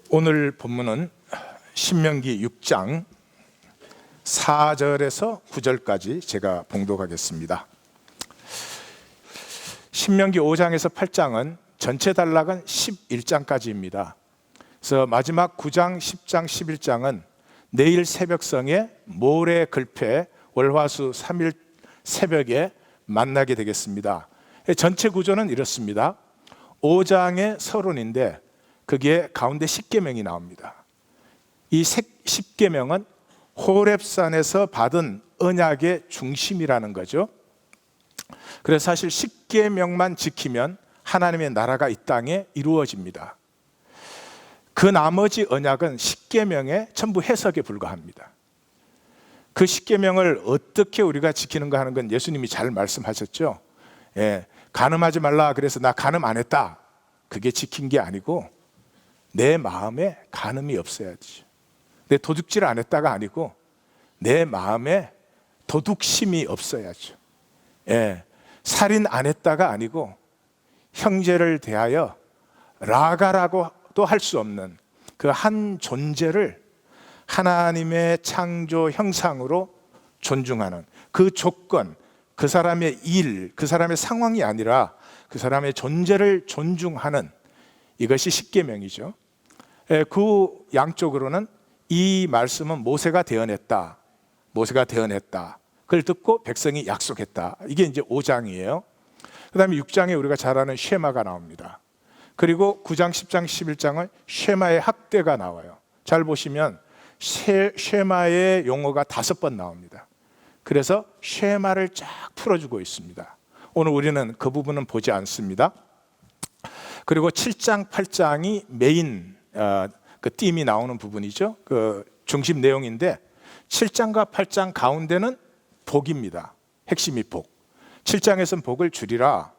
오늘 본문은 신명기 6장 4절에서 9절까지 제가 봉독하겠습니다. 신명기 5장에서 8장은 전체 단락은 11장까지입니다. 그래서 마지막 9장, 10장, 11장은 내일 새벽성에 모레 글패 월화수 3일 새벽에 만나게 되겠습니다. 전체 구조는 이렇습니다. 5장의 서론인데 거기에 가운데 십계명이 나옵니다. 이 십계명은 호렙산에서 받은 언약의 중심이라는 거죠. 그래서 사실 십계명만 지키면 하나님의 나라가 이 땅에 이루어집니다. 그 나머지 언약은 십계명의 전부 해석에 불과합니다. 그 십계명을 어떻게 우리가 지키는가 하는 건 예수님이 잘 말씀하셨죠. 간음하지 말라 그래서 나 간음 안 했다, 그게 지킨 게 아니고 내 마음에 간음이 없어야지. 내 도둑질 안 했다가 아니고 내 마음에 도둑심이 없어야죠. 살인 안 했다가 아니고 형제를 대하여 라가라고도 할 수 없는 그 한 존재를 하나님의 창조 형상으로 존중하는 그 조건, 그 사람의 일, 그 사람의 상황이 아니라 그 사람의 존재를 존중하는 이것이 십계명이죠. 그 양쪽으로는 이 말씀은 모세가 대언했다, 모세가 대언했다, 그걸 듣고 백성이 약속했다. 이게 이제 5장이에요. 그 다음에 6장에 우리가 잘 아는 쉐마가 나옵니다. 그리고 9장, 10장, 11장은 쉐마의 학대가 나와요. 잘 보시면 쉐마의 용어가 5번 나옵니다. 그래서 쉐마를 쫙 풀어주고 있습니다. 오늘 우리는 그 부분은 보지 않습니다. 그리고 7장, 8장이 메인 그 띠임이 나오는 부분이죠. 그 중심 내용인데 7장과 8장 가운데는 복입니다. 핵심이 복. 7장에서는 복을 주리라,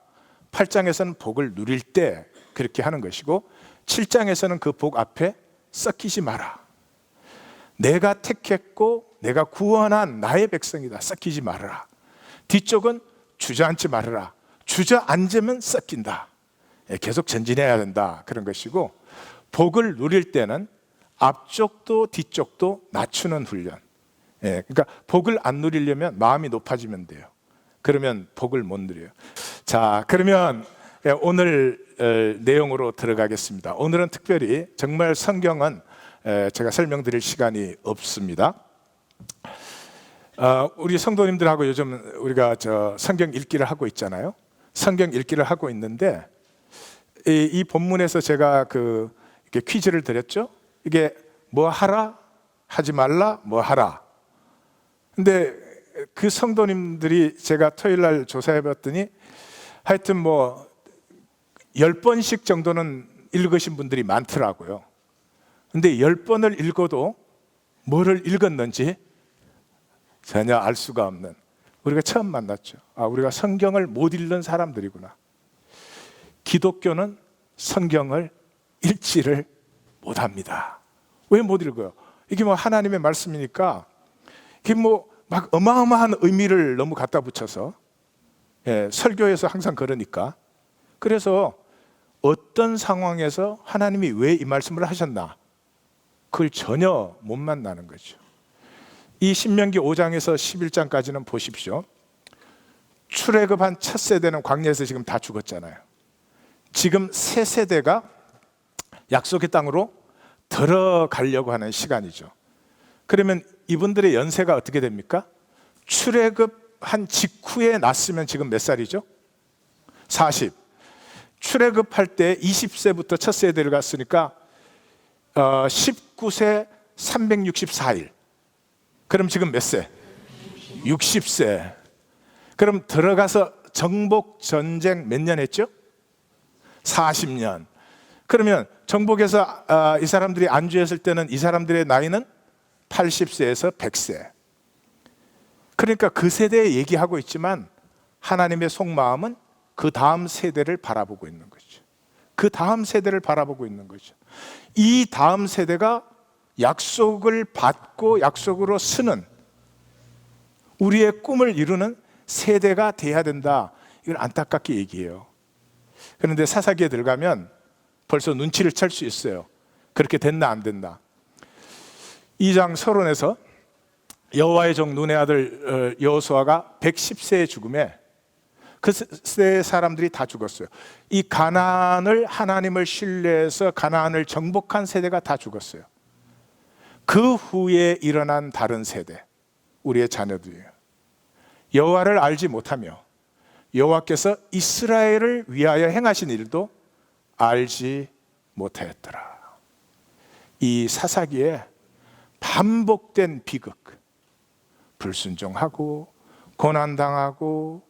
8장에서는 복을 누릴 때 그렇게 하는 것이고, 7장에서는 그 복 앞에 썩히지 마라. 내가 택했고 내가 구원한 나의 백성이다, 썩히지 말아라. 뒤쪽은 주저앉지 말아라. 주저앉으면 썩힌다. 계속 전진해야 된다, 그런 것이고, 복을 누릴 때는 앞쪽도 뒤쪽도 낮추는 훈련. 그러니까 복을 안 누리려면 마음이 높아지면 돼요. 그러면 복을 못 누려요. 자, 그러면 오늘 내용으로 들어가겠습니다. 오늘은 특별히 정말 성경은 제가 설명드릴 시간이 없습니다. 우리 성도님들하고 요즘 우리가 성경 읽기를 하고 있잖아요. 성경 읽기를 하고 있는데 이 본문에서 제가 이렇게 퀴즈를 드렸죠. 이게 뭐 하라, 하지 말라, 뭐 하라. 근데 그 성도님들이 제가 토요일 날 조사해 봤더니 하여튼 뭐 10번씩 정도는 읽으신 분들이 많더라고요. 근데 10번을 읽어도 뭐를 읽었는지 전혀 알 수가 없는, 우리가 처음 만났죠. 우리가 성경을 못 읽는 사람들이구나. 기독교는 성경을 읽지를 못합니다. 왜 못 읽어요? 이게 뭐 하나님의 말씀이니까 이게 뭐 막 어마어마한 의미를 너무 갖다 붙여서, 설교에서 항상 그러니까. 그래서 어떤 상황에서 하나님이 왜 이 말씀을 하셨나, 그걸 전혀 못 만나는 거죠. 이 신명기 5장에서 11장까지는 보십시오. 출애굽한 첫 세대는 광야에서 지금 다 죽었잖아요. 지금 새 세대가 약속의 땅으로 들어가려고 하는 시간이죠. 그러면 이분들의 연세가 어떻게 됩니까? 출애굽한 직후에 났으면 지금 몇 살이죠? 40. 출애굽할 때 20세부터 첫 세대를 갔으니까 19세 364일. 그럼 지금 몇 세? 60세. 그럼 들어가서 정복 전쟁 몇 년 했죠? 40년. 그러면 정복에서 이 사람들이 안주했을 때는 이 사람들의 나이는 80세에서 100세. 그러니까 그 세대에 얘기하고 있지만 하나님의 속마음은 그 다음 세대를 바라보고 있는 거죠. 그 다음 세대를 바라보고 있는 거죠. 이 다음 세대가 약속을 받고 약속으로 쓰는, 우리의 꿈을 이루는 세대가 돼야 된다. 이걸 안타깝게 얘기해요. 그런데 사사기에 들어가면 벌써 눈치를 챌 수 있어요. 그렇게 됐나 안 됐나? 2장 서론에서 여호와의 종 눈의 아들 여호수아가 110세의 죽음에 그 세대 사람들이 다 죽었어요. 이 가나안을 하나님을 신뢰해서 가나안을 정복한 세대가 다 죽었어요. 그 후에 일어난 다른 세대, 우리의 자녀들이에요. 여호와를 알지 못하며 여호와께서 이스라엘을 위하여 행하신 일도 알지 못하였더라. 이 사사기에 반복된 비극, 불순종하고 고난당하고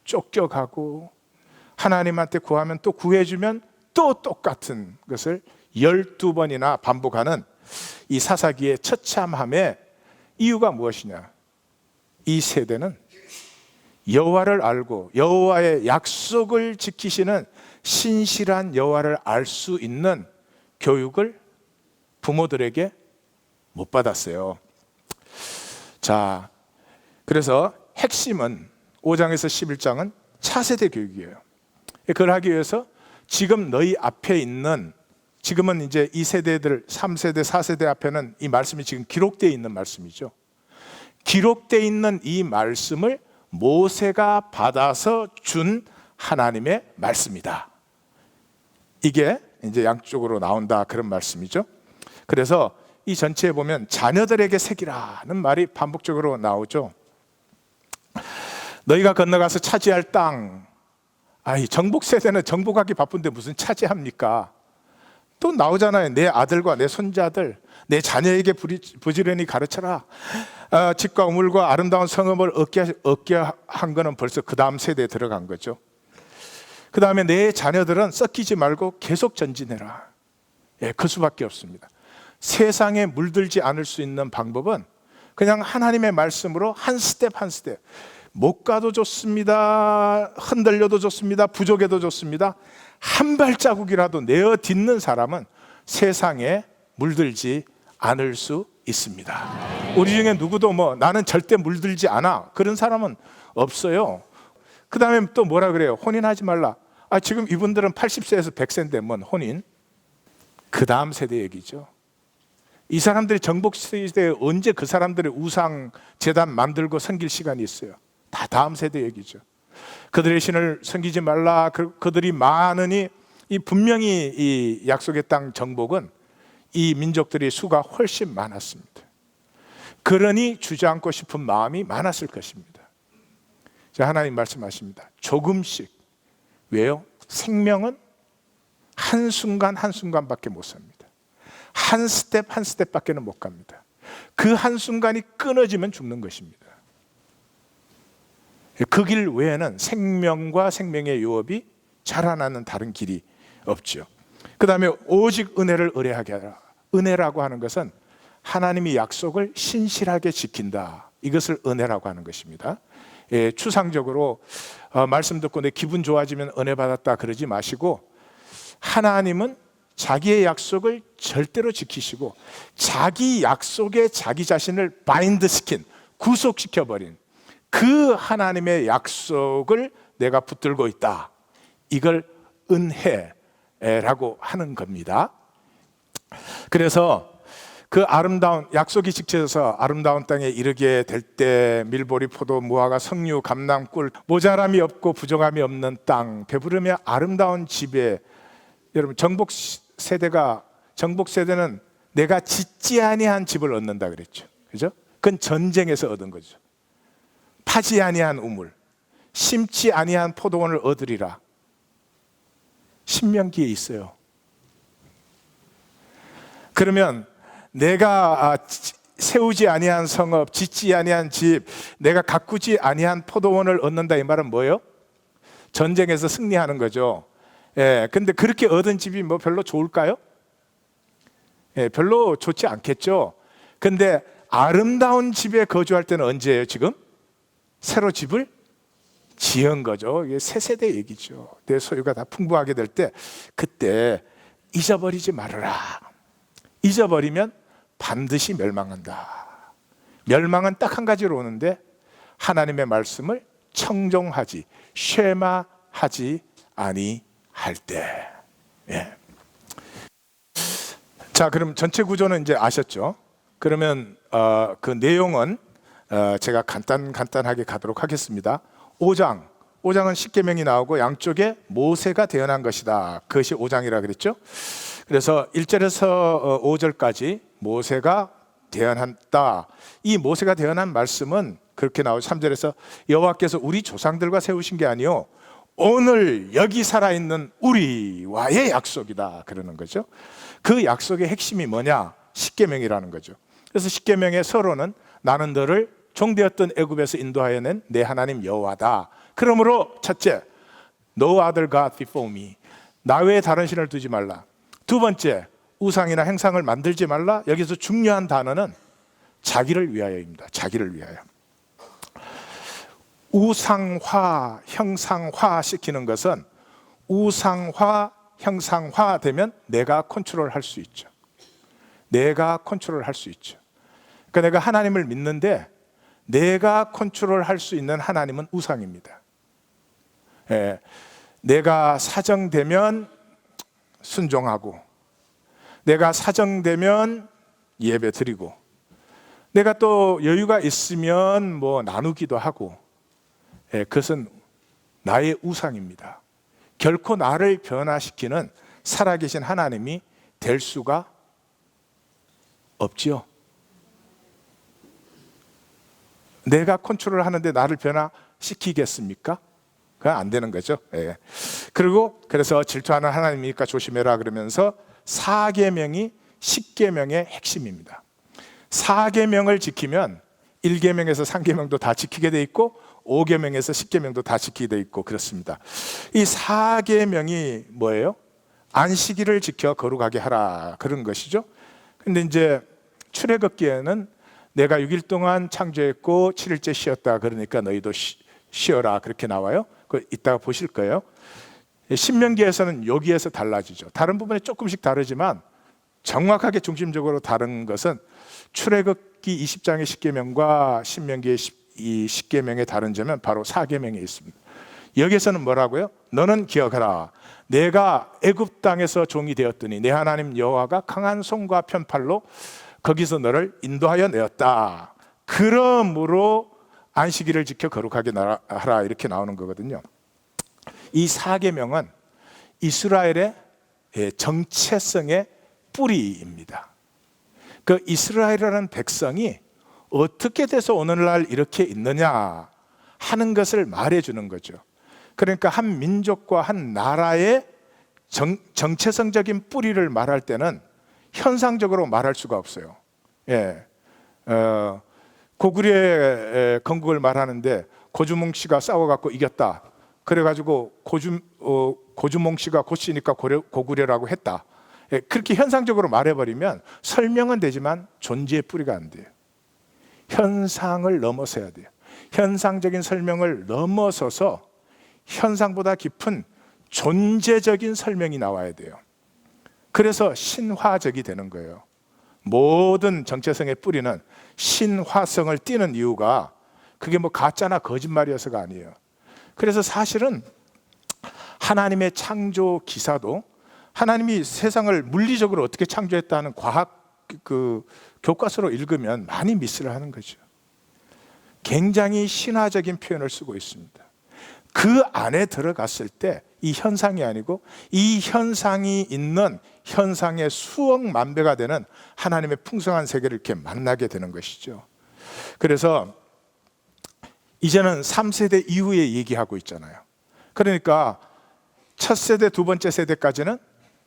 쫓겨가고 하나님한테 구하면 또 구해주면 또 똑같은 것을 12번이나 반복하는 이 사사기의 처참함의 이유가 무엇이냐? 이 세대는 여호와를 알고 여호와의 약속을 지키시는 신실한 여호와를 알 수 있는 교육을 부모들에게 못 받았어요. 자, 그래서 핵심은 5장에서 11장은 차세대 교육이에요. 그걸 하기 위해서 지금 너희 앞에 있는, 지금은 이제 이 세대들 3세대 4세대 앞에는 이 말씀이 지금 기록되어 있는 말씀이죠. 기록되어 있는 이 말씀을 모세가 받아서 준 하나님의 말씀이다. 이게 이제 양쪽으로 나온다, 그런 말씀이죠. 그래서 이 전체에 보면 자녀들에게 새기라는 말이 반복적으로 나오죠. 너희가 건너가서 차지할 땅, 정복 세대는 정복하기 바쁜데 무슨 차지합니까? 또 나오잖아요. 내 아들과 내 손자들, 내 자녀에게 부지런히 가르쳐라. 집과 우물과 아름다운 성읍을 얻게 한 거는 벌써 그 다음 세대에 들어간 거죠. 그 다음에 내 자녀들은 썩히지 말고 계속 전진해라. 그 수밖에 없습니다. 세상에 물들지 않을 수 있는 방법은 그냥 하나님의 말씀으로 한 스텝 한 스텝, 못 가도 좋습니다, 흔들려도 좋습니다, 부족해도 좋습니다, 한 발자국이라도 내어 딛는 사람은 세상에 물들지 않을 수 있습니다. 우리 중에 누구도 나는 절대 물들지 않아, 그런 사람은 없어요. 그 다음에 또 뭐라 그래요? 혼인하지 말라. 지금 이분들은 80세에서 100세인데 뭔 혼인? 그 다음 세대 얘기죠. 이 사람들이 정복 시대에 언제 그 사람들의 우상 제단 만들고 섬길 시간이 있어요? 다 다음 세대 얘기죠. 그들의 신을 섬기지 말라. 그들이 많으니 분명히 이 약속의 땅 정복은 이 민족들의 수가 훨씬 많았습니다. 그러니 주저앉고 싶은 마음이 많았을 것입니다. 자, 하나님 말씀하십니다. 조금씩. 왜요? 생명은 한순간 한순간밖에 못 삽니다. 한 스텝 한 스텝밖에는 못 갑니다. 그 한순간이 끊어지면 죽는 것입니다. 그 길 외에는 생명과 생명의 유업이 자라나는 다른 길이 없죠. 그 다음에 오직 은혜를 의뢰하게 하라. 은혜라고 하는 것은 하나님이 약속을 신실하게 지킨다, 이것을 은혜라고 하는 것입니다. 추상적으로 말씀 듣고 내 기분 좋아지면 은혜 받았다 그러지 마시고, 하나님은 자기의 약속을 절대로 지키시고 자기 약속에 자기 자신을 바인드시킨, 구속시켜버린 그 하나님의 약속을 내가 붙들고 있다, 이걸 은혜라고 하는 겁니다. 그래서 그 아름다운 약속이 지켜져서 아름다운 땅에 이르게 될 때 밀보리, 포도, 무화과, 석류, 감람, 꿀, 모자람이 없고 부족함이 없는 땅, 배부르며 아름다운 집에, 여러분 정복 세대는 내가 짓지 아니한 집을 얻는다 그랬죠. 그죠? 그건 전쟁에서 얻은 거죠. 파지 아니한 우물, 심지 아니한 포도원을 얻으리라. 신명기에 있어요. 그러면 내가 세우지 아니한 성읍, 짓지 아니한 집, 내가 가꾸지 아니한 포도원을 얻는다, 이 말은 뭐예요? 전쟁에서 승리하는 거죠. 근데 그렇게 얻은 집이 별로 좋을까요? 별로 좋지 않겠죠. 근데 아름다운 집에 거주할 때는 언제예요? 지금? 새로 집을 지은 거죠. 이게 새 세대 얘기죠. 내 소유가 다 풍부하게 될 때, 그때 잊어버리지 말아라. 잊어버리면 반드시 멸망한다. 멸망은 딱 한 가지로 오는데, 하나님의 말씀을 청종하지, 쉐마하지 아니할 때. 자, 그럼 전체 구조는 이제 아셨죠? 그러면 그 내용은 제가 간단하게 가도록 하겠습니다. 5장은 십계명이 나오고 양쪽에 모세가 태어난 것이다. 그것이 5장이라 그랬죠. 그래서 1절에서 5절까지 모세가 태어났다. 이 모세가 태어난 말씀은 그렇게 나오죠. 3절에서 여호와께서 우리 조상들과 세우신 게 아니요 오늘 여기 살아있는 우리와의 약속이다 그러는 거죠. 그 약속의 핵심이 뭐냐? 십계명이라는 거죠. 그래서 십계명의 서론은 나는 너를 종되었던 애굽에서 인도하여 낸 내 하나님 여호와다. 그러므로 첫째, no other God before me. 나 외에 다른 신을 두지 말라. 두 번째, 우상이나 행상을 만들지 말라. 여기서 중요한 단어는 자기를 위하여입니다. 자기를 위하여. 우상화, 형상화 시키는 것은 우상화, 형상화 되면 내가 컨트롤할 수 있죠. 내가 컨트롤할 수 있죠. 그러니까 내가 하나님을 믿는데 내가 컨트롤할 수 있는 하나님은 우상입니다. 예, 내가 사정되면 순종하고 내가 사정되면 예배 드리고 내가 또 여유가 있으면 뭐 나누기도 하고 예, 그것은 나의 우상입니다. 결코 나를 변화시키는 살아계신 하나님이 될 수가 없지요. 내가 컨트롤하는데 나를 변화시키겠습니까? 그건 안 되는 거죠. 예. 그리고 그래서 질투하는 하나님이니까 조심해라 그러면서 4계명이 10계명의 핵심입니다. 4계명을 지키면 1계명에서 3계명도 다 지키게 돼 있고 5계명에서 10계명도 다 지키게 돼 있고 그렇습니다. 이 4계명이 뭐예요? 안식일을 지켜 거룩하게 하라 그런 것이죠. 근데 이제 출애굽기에는 내가 6일 동안 창조했고 7일째 쉬었다 그러니까 너희도 쉬어라 그렇게 나와요. 그 이따가 보실 거예요. 신명기에서는 여기에서 달라지죠. 다른 부분에 조금씩 다르지만 정확하게 중심적으로 다른 것은 출애굽기 20장의 10계명과 신명기의 이 10계명의 다른 점은 바로 4계명에 있습니다. 여기에서는 뭐라고요? 너는 기억하라. 내가 애굽 땅에서 종이 되었더니 내 하나님 여호와가 강한 손과 편팔로 거기서 너를 인도하여 내었다. 그러므로 안식일을 지켜 거룩하게 하라 이렇게 나오는 거거든요. 이 4계명은 이스라엘의 정체성의 뿌리입니다. 그 이스라엘이라는 백성이 어떻게 돼서 오늘날 이렇게 있느냐 하는 것을 말해주는 거죠. 그러니까 한 민족과 한 나라의 정체성적인 뿌리를 말할 때는 현상적으로 말할 수가 없어요. 예, 고구려의 건국을 말하는데 고주몽 씨가 싸워갖고 이겼다. 그래가지고 고주몽 씨가 고씨니까 고구려라고 했다. 예, 그렇게 현상적으로 말해버리면 설명은 되지만 존재의 뿌리가 안 돼요. 현상을 넘어서야 돼요. 현상적인 설명을 넘어서서 현상보다 깊은 존재적인 설명이 나와야 돼요. 그래서 신화적이 되는 거예요. 모든 정체성의 뿌리는 신화성을 띠는 이유가 그게 뭐 가짜나 거짓말이어서가 아니에요. 그래서 사실은 하나님의 창조 기사도 하나님이 세상을 물리적으로 어떻게 창조했다는 과학 교과서로 읽으면 많이 미스를 하는 거죠. 굉장히 신화적인 표현을 쓰고 있습니다. 그 안에 들어갔을 때 이 현상이 아니고 이 현상이 있는 현상의 수억 만배가 되는 하나님의 풍성한 세계를 이렇게 만나게 되는 것이죠. 그래서 이제는 3세대 이후에 얘기하고 있잖아요. 그러니까 첫 세대, 두 번째 세대까지는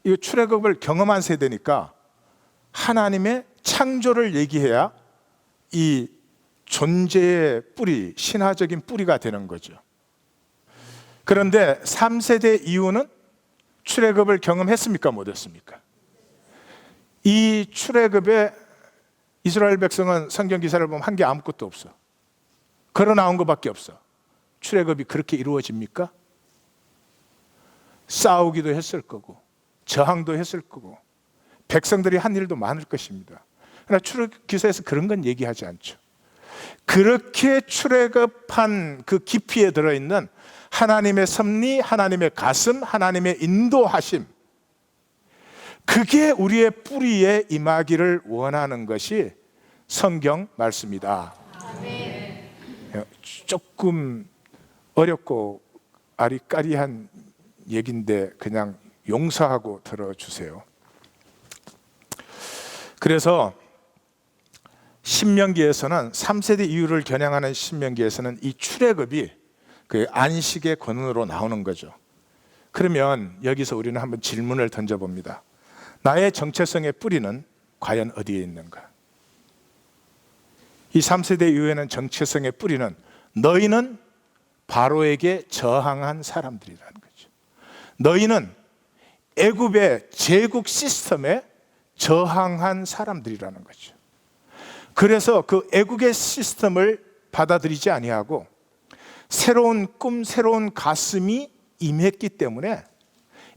이 출애굽을 경험한 세대니까 하나님의 창조를 얘기해야 이 존재의 뿌리, 신화적인 뿌리가 되는 거죠. 그런데 3세대 이후는 출애굽을 경험했습니까? 못했습니까? 이 출애굽에 이스라엘 백성은 성경 기사를 보면 한 게 아무것도 없어. 걸어 나온 것밖에 없어. 출애굽이 그렇게 이루어집니까? 싸우기도 했을 거고 저항도 했을 거고 백성들이 한 일도 많을 것입니다. 그러나 출애굽 기사에서 그런 건 얘기하지 않죠. 그렇게 출애굽한 그 깊이에 들어있는 하나님의 섭리, 하나님의 가슴, 하나님의 인도하심, 그게 우리의 뿌리에 임하기를 원하는 것이 성경 말씀이다. 조금 어렵고 아리까리한 얘기인데 그냥 용서하고 들어주세요. 그래서 신명기에서는 3세대 이후를 겨냥하는 신명기에서는 이 출애굽이 그 안식의 권원으로 나오는 거죠. 그러면 여기서 우리는 한번 질문을 던져봅니다. 나의 정체성의 뿌리는 과연 어디에 있는가? 이 3세대 이후에는 정체성의 뿌리는 너희는 바로에게 저항한 사람들이라는 거죠. 너희는 애굽의 제국 시스템에 저항한 사람들이라는 거죠. 그래서 그 애국의 시스템을 받아들이지 아니하고 새로운 꿈, 새로운 가슴이 임했기 때문에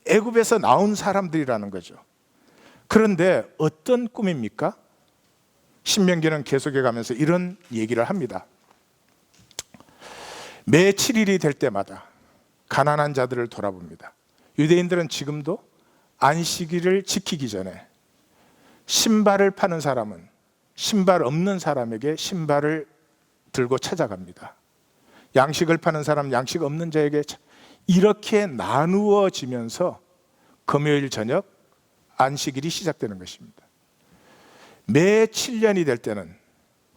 애굽에서 나온 사람들이라는 거죠. 그런데 어떤 꿈입니까? 신명기는 계속해 가면서 이런 얘기를 합니다. 매 7일이 될 때마다 가난한 자들을 돌아봅니다. 유대인들은 지금도 안식일을 지키기 전에 신발을 파는 사람은 신발 없는 사람에게 신발을 들고 찾아갑니다. 양식을 파는 사람, 양식 없는 자에게 이렇게 나누어지면서 금요일 저녁 안식일이 시작되는 것입니다. 매 7년이 될 때는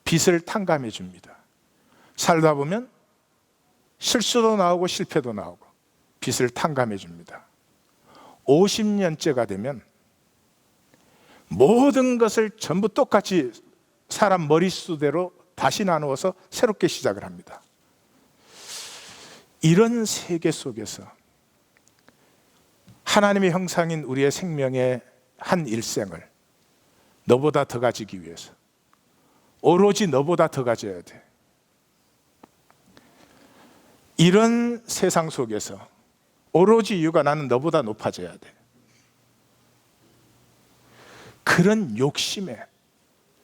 빚을 탕감해 줍니다. 살다 보면 실수도 나오고 실패도 나오고 빚을 탕감해 줍니다. 50년째가 되면 모든 것을 전부 똑같이 사람 머릿수대로 다시 나누어서 새롭게 시작을 합니다. 이런 세계 속에서 하나님의 형상인 우리의 생명의 한 일생을 너보다 더 가지기 위해서 오로지 너보다 더 가져야 돼. 이런 세상 속에서 오로지 이유가 나는 너보다 높아져야 돼. 그런 욕심에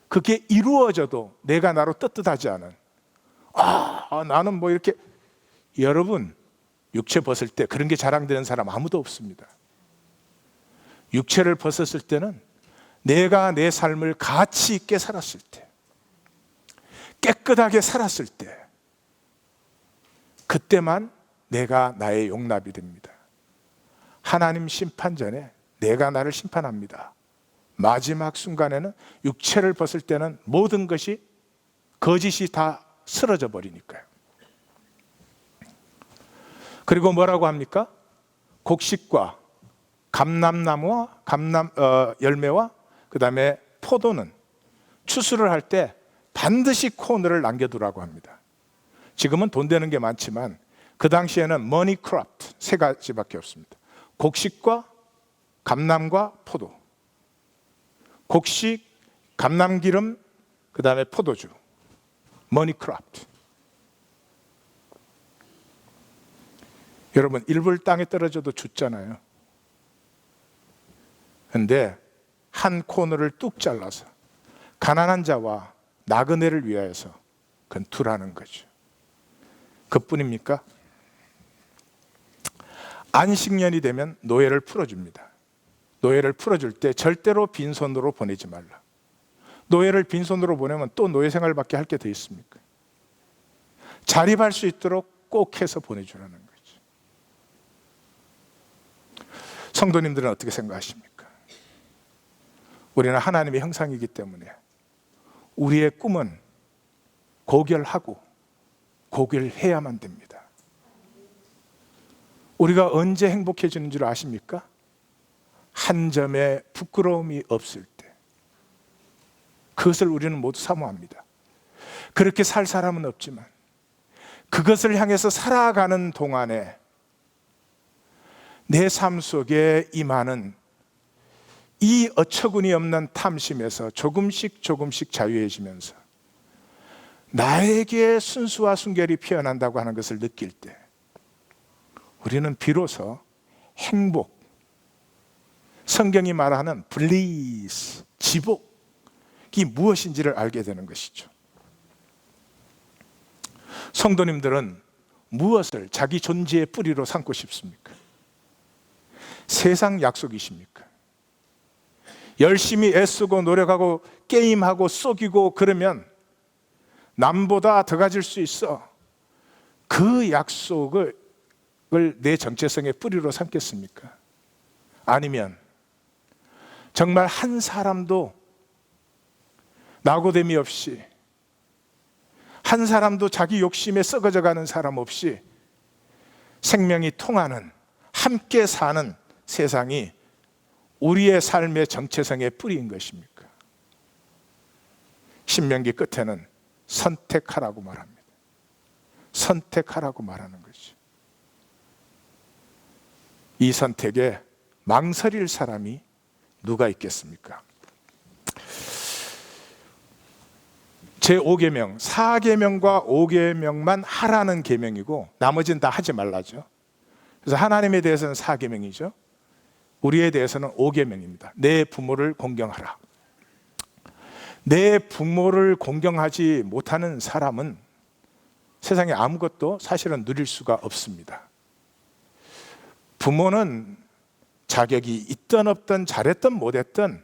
그게 이루어져도 내가 나로 떳떳하지 않은 나는 뭐 이렇게 여러분 육체 벗을 때 그런 게 자랑되는 사람 아무도 없습니다. 육체를 벗었을 때는 내가 내 삶을 가치 있게 살았을 때 깨끗하게 살았을 때 그때만 내가 나의 용납이 됩니다. 하나님 심판 전에 내가 나를 심판합니다. 마지막 순간에는 육체를 벗을 때는 모든 것이 거짓이 다 쓰러져 버리니까요. 그리고 뭐라고 합니까? 곡식과 감람나무와 열매와 그 다음에 포도는 추수를 할 때 반드시 코너를 남겨두라고 합니다. 지금은 돈 되는 게 많지만 그 당시에는 머니 크롭 세 가지밖에 없습니다. 곡식과 감람과 포도. 곡식, 감람기름, 그 다음에 포도주. 머니 크롭. 여러분 일불 땅에 떨어져도 죽잖아요. 그런데 한 코너를 뚝 잘라서 가난한 자와 나그네를 위하여서 그건 두라는 거죠. 그뿐입니까? 안식년이 되면 노예를 풀어줍니다. 노예를 풀어줄 때 절대로 빈손으로 보내지 말라. 노예를 빈손으로 보내면 또 노예 생활밖에 할 게 더 있습니까? 자립할 수 있도록 꼭 해서 보내주라는 거죠. 성도님들은 어떻게 생각하십니까? 우리는 하나님의 형상이기 때문에 우리의 꿈은 고결하고 고결해야만 됩니다. 우리가 언제 행복해지는 줄 아십니까? 한 점의 부끄러움이 없을 때. 그것을 우리는 모두 사모합니다. 그렇게 살 사람은 없지만 그것을 향해서 살아가는 동안에 내 삶 속에 임하는 이 어처구니 없는 탐심에서 조금씩 자유해지면서 나에게 순수와 순결이 피어난다고 하는 것을 느낄 때 우리는 비로소 행복, 성경이 말하는 블리스, 지복이 무엇인지를 알게 되는 것이죠. 성도님들은 무엇을 자기 존재의 뿌리로 삼고 싶습니까? 세상 약속이십니까? 열심히 애쓰고 노력하고 게임하고 속이고 그러면 남보다 더 가질 수 있어. 그 약속을 내 정체성의 뿌리로 삼겠습니까? 아니면 정말 한 사람도 나고됨이 없이, 한 사람도 자기 욕심에 썩어져가는 사람 없이 생명이 통하는, 함께 사는 세상이 우리의 삶의 정체성의 뿌리인 것입니까? 신명기 끝에는 선택하라고 말합니다. 선택하라고 말하는 거죠. 이 선택에 망설일 사람이 누가 있겠습니까? 제5계명, 4계명과 5계명만 하라는 계명이고 나머지는 다 하지 말라죠. 그래서 하나님에 대해서는 4계명이죠. 우리에 대해서는 5계명입니다. 내 부모를 공경하라. 내 부모를 공경하지 못하는 사람은 세상에 아무것도 사실은 누릴 수가 없습니다. 부모는 자격이 있든 없든 잘했든 못했든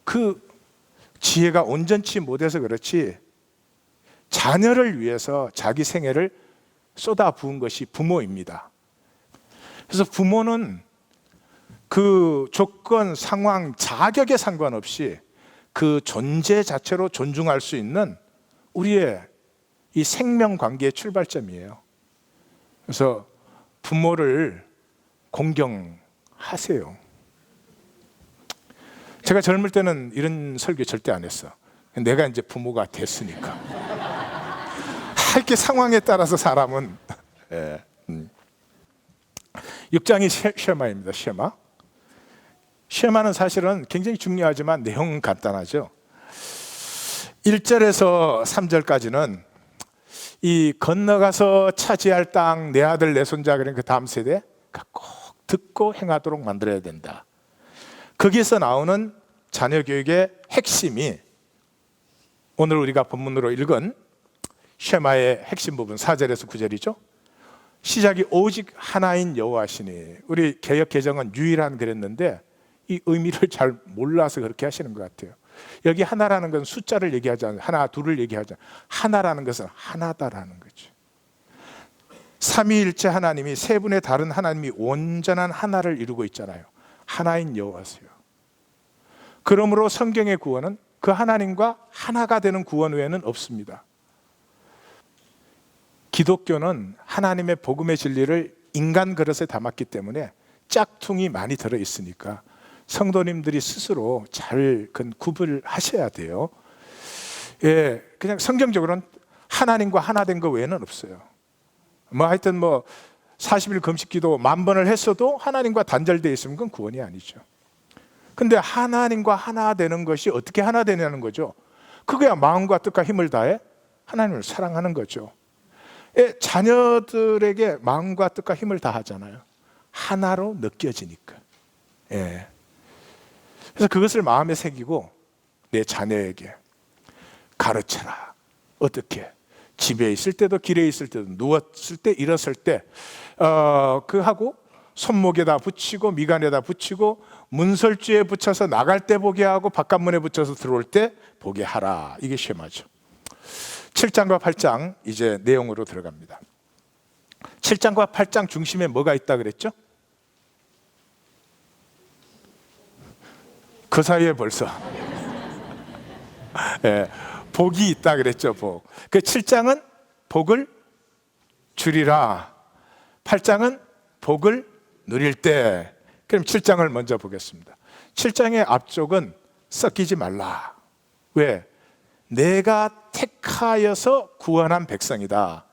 그 지혜가 온전치 못해서 그렇지 자녀를 위해서 자기 생애를 쏟아부은 것이 부모입니다. 그래서 부모는 그 조건, 상황, 자격에 상관없이 그 존재 자체로 존중할 수 있는 우리의 이 생명 관계의 출발점이에요. 그래서 부모를 공경하세요. 제가 젊을 때는 이런 설교 절대 안 했어. 내가 이제 부모가 됐으니까. 이렇게 상황에 따라서 사람은 6장이 쉐마입니다. 쉐마. 쉐마는 사실은 굉장히 중요하지만 내용은 간단하죠. 1절에서 3절까지는 이 건너가서 차지할 땅, 내 아들 내 손자, 그런 그 다음 세대가 꼭 듣고 행하도록 만들어야 된다. 거기에서 나오는 자녀 교육의 핵심이 오늘 우리가 본문으로 읽은 쉐마의 핵심 부분 4절에서 9절이죠. 시작이 오직 하나인 여호와시니, 우리 개역 개정은 유일한 그랬는데 이 의미를 잘 몰라서 그렇게 하시는 것 같아요. 여기 하나라는 건 숫자를 얘기하지 않아요. 하나, 둘을 얘기하지 않아요. 하나라는 것은 하나다라는 거죠. 삼위일체 하나님이 세 분의 다른 하나님이 온전한 하나를 이루고 있잖아요. 하나인 여호와세요. 그러므로 성경의 구원은 그 하나님과 하나가 되는 구원 외에는 없습니다. 기독교는 하나님의 복음의 진리를 인간 그릇에 담았기 때문에 짝퉁이 많이 들어있으니까 성도님들이 스스로 잘 구분하셔야 돼요. 예, 그냥 성경적으로는 하나님과 하나 된 거 외에는 없어요. 하여튼 40일 금식 기도 10,000번을 했어도 하나님과 단절되어 있으면 그건 구원이 아니죠. 근데 하나님과 하나 되는 것이 어떻게 하나 되냐는 거죠. 그거야 마음과 뜻과 힘을 다해 하나님을 사랑하는 거죠. 예, 자녀들에게 마음과 뜻과 힘을 다하잖아요. 하나로 느껴지니까. 예. 그래서 그것을 마음에 새기고 내 자녀에게 가르쳐라. 어떻게? 집에 있을 때도 길에 있을 때도 누웠을 때 일었을 때 하고 손목에다 붙이고 미간에다 붙이고 문설주에 붙여서 나갈 때 보게 하고 바깥문에 붙여서 들어올 때 보게 하라. 이게 쉐마죠. 7장과 8장 이제 내용으로 들어갑니다. 7장과 8장 중심에 뭐가 있다 그랬죠? 그 사이에 벌써 예, 복이 있다 그랬죠. 복. 그 7장은 복을 주리라, 8장은 복을 누릴 때. 그럼 7장을 먼저 보겠습니다. 7장의 앞쪽은 섞이지 말라. 왜? 내가 택하여서 구원한 백성이다.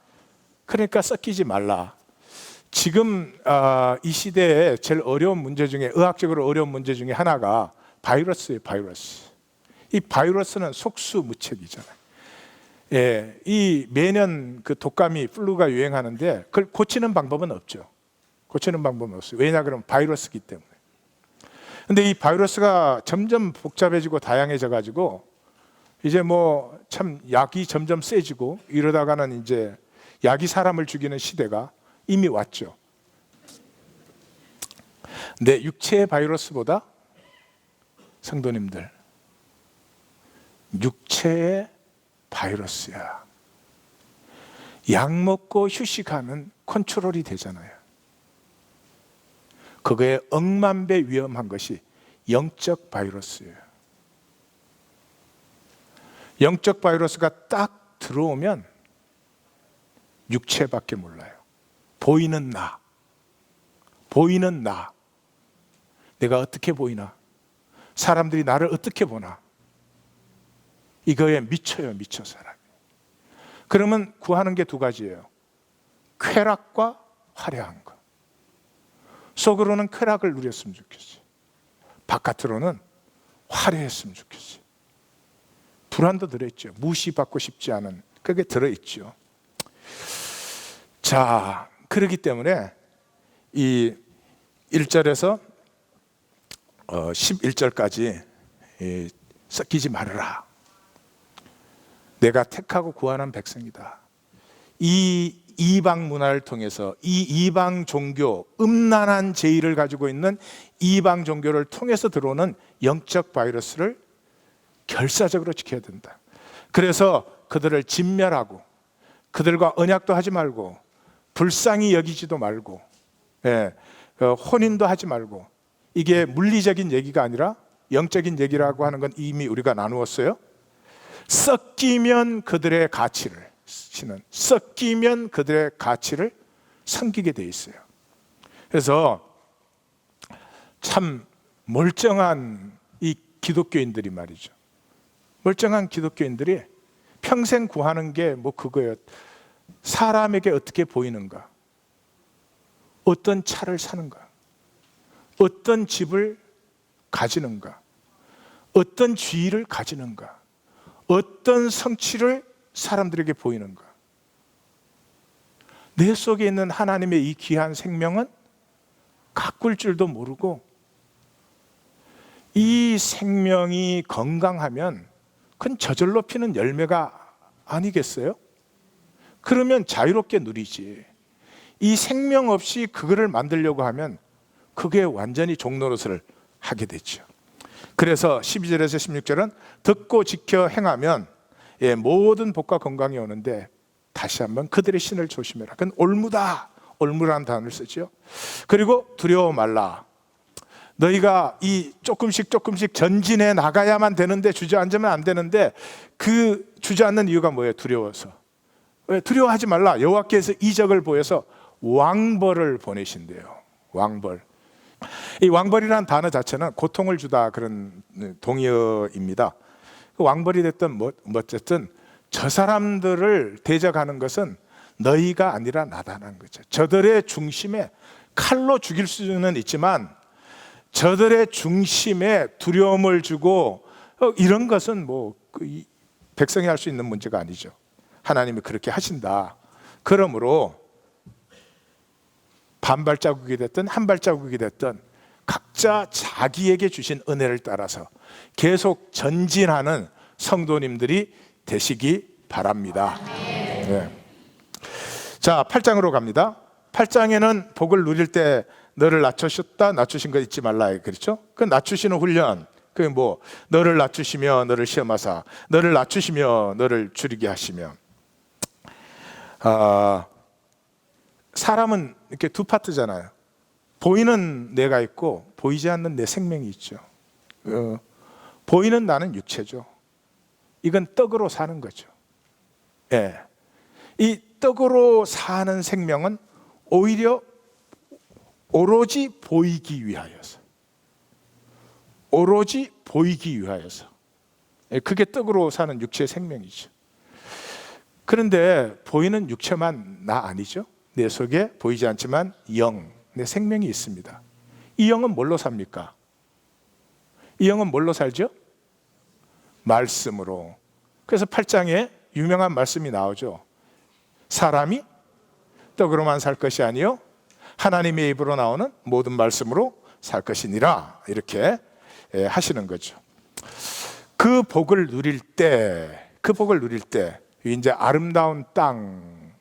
그러니까 섞이지 말라. 지금 이 시대에 제일 어려운 문제 중에, 의학적으로 어려운 문제 중에 하나가 바이러스예요. 바이러스. 이 바이러스는 속수무책이잖아요. 예, 이 매년 그 독감이 플루가 유행하는데 그걸 고치는 방법은 없죠. 고치는 방법은 없어요. 왜냐 그러면 바이러스이기 때문에. 근데 이 바이러스가 점점 복잡해지고 다양해져 가지고 이제 참 약이 점점 세지고 이러다가는 이제 약이 사람을 죽이는 시대가 이미 왔죠. 근데 육체의 바이러스보다 성도님들, 육체의 바이러스야. 약 먹고 휴식하면 컨트롤이 되잖아요. 그거에 억만 배 위험한 것이 영적 바이러스예요. 영적 바이러스가 딱 들어오면 육체밖에 몰라요. 보이는 나, 보이는 나, 내가 어떻게 보이나, 사람들이 나를 어떻게 보나, 이거에 미쳐요. 미쳐 사람이. 그러면 구하는 게 두 가지예요. 쾌락과 화려한 것. 속으로는 쾌락을 누렸으면 좋겠어요. 바깥으로는 화려했으면 좋겠어요. 불안도 들어있죠. 무시받고 싶지 않은, 그게 들어있죠. 자, 그렇기 때문에 이 1절에서 11절까지 섞이지 말아라. 내가 택하고 구하는 백성이다. 이 이방 문화를 통해서, 이 이방 종교, 음란한 제의를 가지고 있는 이방 종교를 통해서 들어오는 영적 바이러스를 결사적으로 지켜야 된다. 그래서 그들을 진멸하고, 그들과 언약도 하지 말고, 불쌍히 여기지도 말고, 혼인도 하지 말고. 이게 물리적인 얘기가 아니라 영적인 얘기라고 하는 건 이미 우리가 나누었어요. 섞이면 그들의 가치를, 섞이면 그들의 가치를 섬기게 돼 있어요. 그래서 참 멀쩡한 이 기독교인들이 말이죠, 멀쩡한 기독교인들이 평생 구하는 게 뭐 그거예요. 사람에게 어떻게 보이는가, 어떤 차를 사는가, 어떤 집을 가지는가, 어떤 지위를 가지는가, 어떤 성취를 사람들에게 보이는가. 내 속에 있는 하나님의 이 귀한 생명은 가꿀 줄도 모르고, 이 생명이 건강하면 그건 저절로 피는 열매가 아니겠어요? 그러면 자유롭게 누리지. 이 생명 없이 그거를 만들려고 하면 그게 완전히 종노릇을 하게 되죠. 그래서 12절에서 16절은 듣고 지켜 행하면 모든 복과 건강이 오는데, 다시 한번 그들의 신을 조심해라. 그건 올무다, 올무라는 단어를 쓰죠. 그리고 두려워 말라. 너희가 이 조금씩 전진해 나가야만 되는데, 주저앉으면 안 되는데, 그 주저앉는 이유가 뭐예요? 두려워서. 왜? 두려워하지 말라. 여호와께서 이적을 보여서 왕벌을 보내신대요. 왕벌. 이 왕벌이라는 단어 자체는 고통을 주다, 그런 동의어입니다. 왕벌이 됐든 어쨌든 저 사람들을 대적하는 것은 너희가 아니라 나다라는 거죠. 저들의 중심에 칼로 죽일 수는 있지만 저들의 중심에 두려움을 주고 이런 것은 뭐 백성이 할 수 있는 문제가 아니죠. 하나님이 그렇게 하신다. 그러므로 반 발자국이 됐든 한 발자국이 됐든 각자 자기에게 주신 은혜를 따라서 계속 전진하는 성도님들이 되시기 바랍니다. 네. 자, 8장으로 갑니다. 8장에는 복을 누릴 때 너를 낮추셨다, 낮추신 거 잊지 말라, 그렇죠? 그 낮추시는 훈련, 그 뭐 너를 낮추시며 너를 시험하사, 너를 낮추시며 너를 줄이게 하시며. 사람은 이렇게 두 파트잖아요. 보이는 내가 있고 보이지 않는 내 생명이 있죠. 보이는 나는 육체죠. 이건 떡으로 사는 거죠. 예. 이 떡으로 사는 생명은 오히려 오로지 보이기 위하여서, 오로지 보이기 위하여서. 그게 떡으로 사는 육체의 생명이죠. 그런데 보이는 육체만 나 아니죠. 내 속에 보이지 않지만 영, 내 생명이 있습니다. 이 영은 뭘로 삽니까? 이 영은 뭘로 살죠? 말씀으로. 그래서 8장에 유명한 말씀이 나오죠. 사람이 떡으로만 살 것이 아니요 하나님의 입으로 나오는 모든 말씀으로 살 것이니라, 이렇게 하시는 거죠. 그 복을 누릴 때, 이제 아름다운 땅,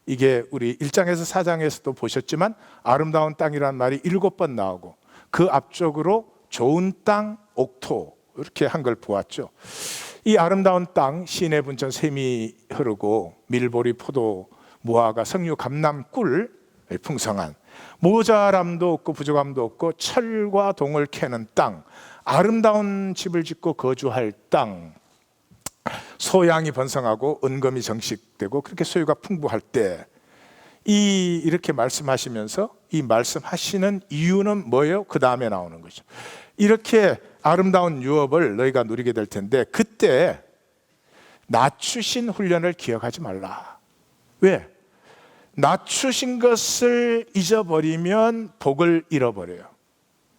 이게 우리 1장에서 4장에서도 보셨지만 아름다운 땅이라는 말이 7번 나오고, 그 앞쪽으로 좋은 땅, 옥토, 이렇게 한 걸 보았죠. 이 아름다운 땅, 시내 분천 샘이 흐르고 밀보리 포도 무화과 석류 감람 꿀 풍성한, 모자람도 없고 부족함도 없고 철과 동을 캐는 땅, 아름다운 집을 짓고 거주할 땅, 소양이 번성하고 은검이 정식되고 그렇게 소유가 풍부할 때 이렇게 말씀하시면서 이 말씀하시는 이유는 뭐예요? 그 다음에 나오는 거죠. 이렇게 아름다운 유업을 너희가 누리게 될 텐데 그때 낮추신 훈련을 기억하지 말라. 왜? 낮추신 것을 잊어버리면 복을 잃어버려요.